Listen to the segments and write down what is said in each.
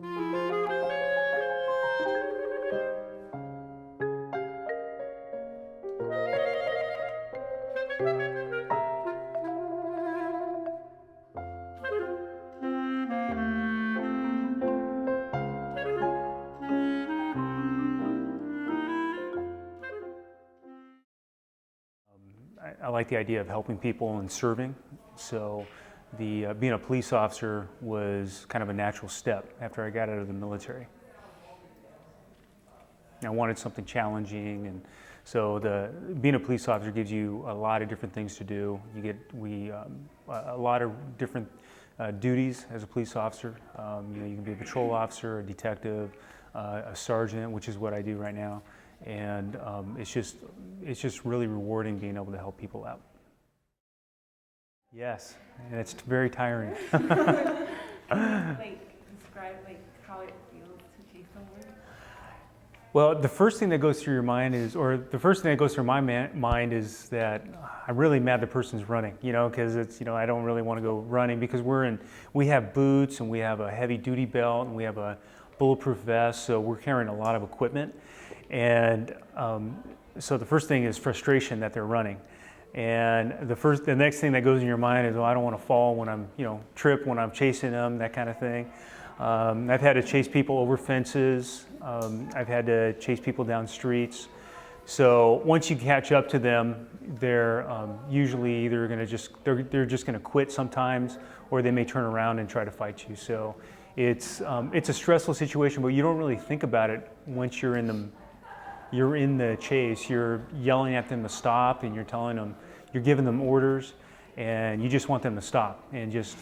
I like the idea of helping people and serving, so being a police officer was kind of a natural step after I got out of the military. I wanted something challenging, and so being a police officer gives you a lot of different things to do. You get a lot of different duties as a police officer. You can be a patrol officer, a detective, a sergeant, which is what I do right now. And it's just really rewarding being able to help people out. Yes, and it's very tiring. Describe how it feels to chase someone. Well, the first thing that goes through your mind is, my mind is that I'm really mad the person's running, because I don't really want to go running, because we have boots and we have a heavy duty belt and we have a bulletproof vest, so we're carrying a lot of equipment. And so the first thing is frustration that they're running. And the next thing that goes in your mind is, I don't want to fall when I'm, trip when I'm chasing them, that kind of thing. I've had to chase people over fences. I've had to chase people down streets. So once you catch up to them, they're usually either they're just going to quit sometimes, or they may turn around and try to fight you. So it's a stressful situation, but you don't really think about it once you're in the chase. You're yelling at them to stop, and you're giving them orders, and you just want them to stop and just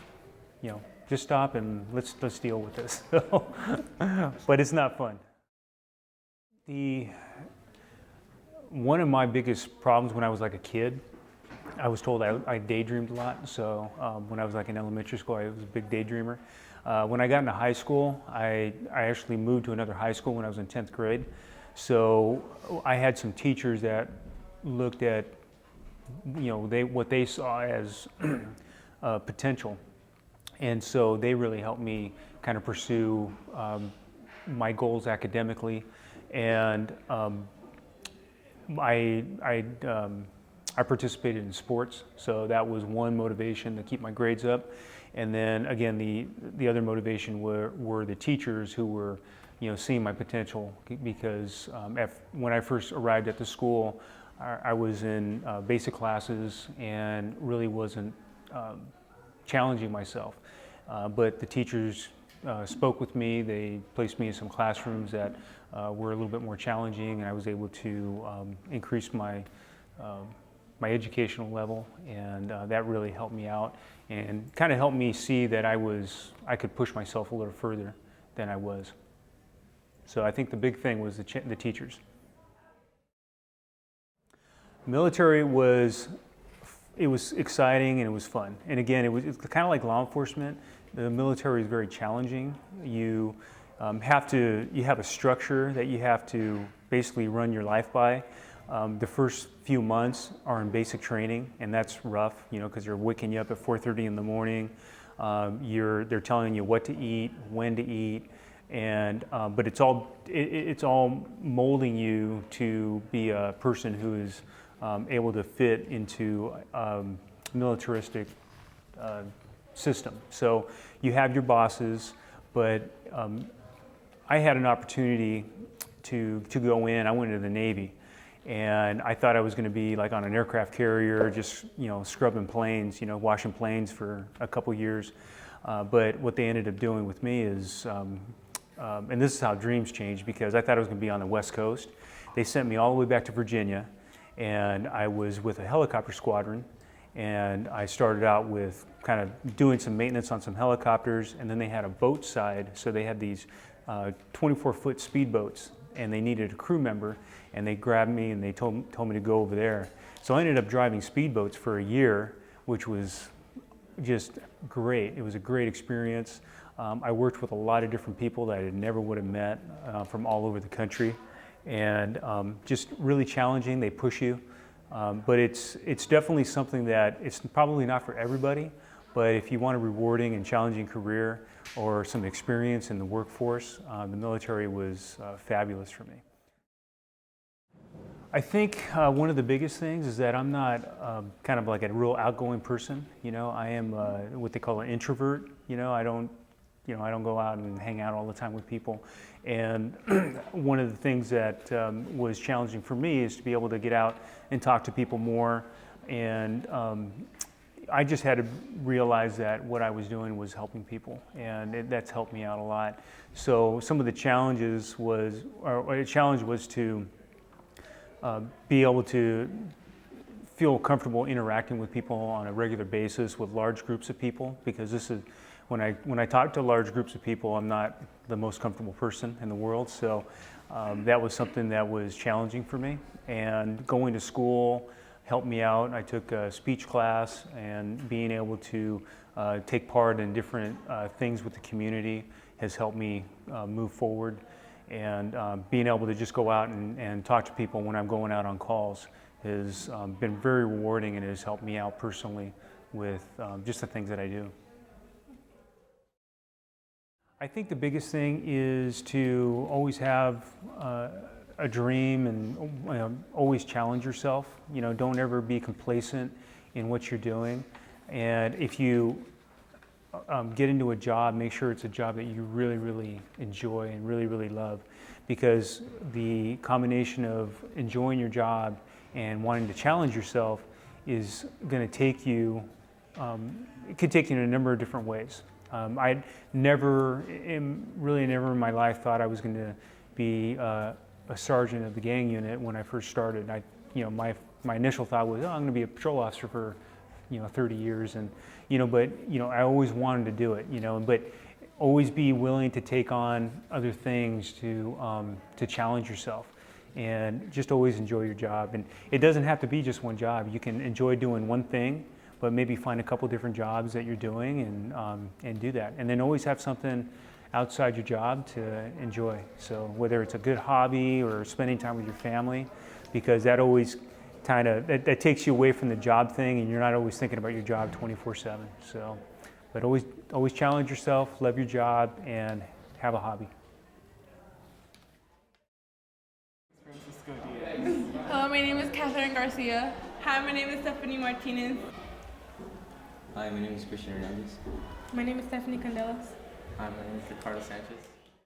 stop and let's deal with this. But it's not fun. One of my biggest problems when I was like a kid, I was told I daydreamed a lot. So when I was like in elementary school, I was a big daydreamer. When I got into high school, I actually moved to another high school when I was in 10th grade. So I had some teachers that looked at, what they saw as potential. And so they really helped me kind of pursue my goals academically. And I participated in sports, so that was one motivation to keep my grades up. And then again, the other motivation were the teachers who were seeing my potential, because when I first arrived at the school, I was in basic classes and really wasn't challenging myself. But the teachers spoke with me. They placed me in some classrooms that were a little bit more challenging, and I was able to increase my educational level, and that really helped me out and kind of helped me see that I could push myself a little further than I was. So I think the big thing was the teachers. Military was exciting and it was fun. And again, it's kind of like law enforcement. The military is very challenging. You have a structure that you have to basically run your life by. The first few months are in basic training, and that's rough, because they're waking you up at 4:30 in the morning. They're telling you what to eat, when to eat, and but it's all molding you to be a person who is able to fit into militaristic system. So you have your bosses, but I had an opportunity to go in. I went into the Navy, and I thought I was going to be like on an aircraft carrier, just scrubbing planes, washing planes for a couple years. But what they ended up doing with me is, and this is how dreams change, because I thought I was going to be on the West Coast. They sent me all the way back to Virginia, and I was with a helicopter squadron, and I started out with kind of doing some maintenance on some helicopters, and then they had a boat side, so they had these 24-foot speedboats, and they needed a crew member, and they grabbed me and they told me to go over there. So I ended up driving speedboats for a year, which was just great. It was a great experience. I worked with a lot of different people that I never would have met from all over the country, and just really challenging. They push you, but it's definitely something that it's probably not for everybody, but if you want a rewarding and challenging career or some experience in the workforce, the military was fabulous for me. I think one of the biggest things is that I'm not kind of like a real outgoing person. You know, I am what they call an introvert. You know, I don't go out and hang out all the time with people. And one of the things that was challenging for me is to be able to get out and talk to people more. And I just had to realize that what I was doing was helping people, and that's helped me out a lot. So some of the challenges was, or a challenge was to be able to feel comfortable interacting with people on a regular basis with large groups of people, because this is when I talk to large groups of people, I'm not the most comfortable person in the world. So that was something that was challenging for me. And going to school helped me out. I took a speech class, and being able to take part in different things with the community has helped me move forward. And being able to just go out and talk to people when I'm going out on calls has been very rewarding, and has helped me out personally with just the things that I do. I think the biggest thing is to always have a dream, and always challenge yourself. You know, don't ever be complacent in what you're doing. And if you get into a job, make sure it's a job that you really, really enjoy and really, really love, because the combination of enjoying your job and wanting to challenge yourself is going to take you, it could take you in a number of different ways. I never in my life thought I was going to be a sergeant of the gang unit when I first started. My initial thought was, oh, I'm going to be a patrol officer for 30 years, and but I always wanted to do it, but always be willing to take on other things to challenge yourself, and just always enjoy your job. And it doesn't have to be just one job. You can enjoy doing one thing, but maybe find a couple different jobs that you're doing, and do that. And then always have something outside your job to enjoy. So whether it's a good hobby or spending time with your family, because that always that takes you away from the job thing, and you're not always thinking about your job 24/7. So, but always challenge yourself, love your job, and have a hobby. Hello, my name is Catherine Garcia. Hi, my name is Stephanie Martinez. Hi, my name is Christian Hernandez. My name is Stephanie Candelas. Hi, my name is Ricardo Sanchez.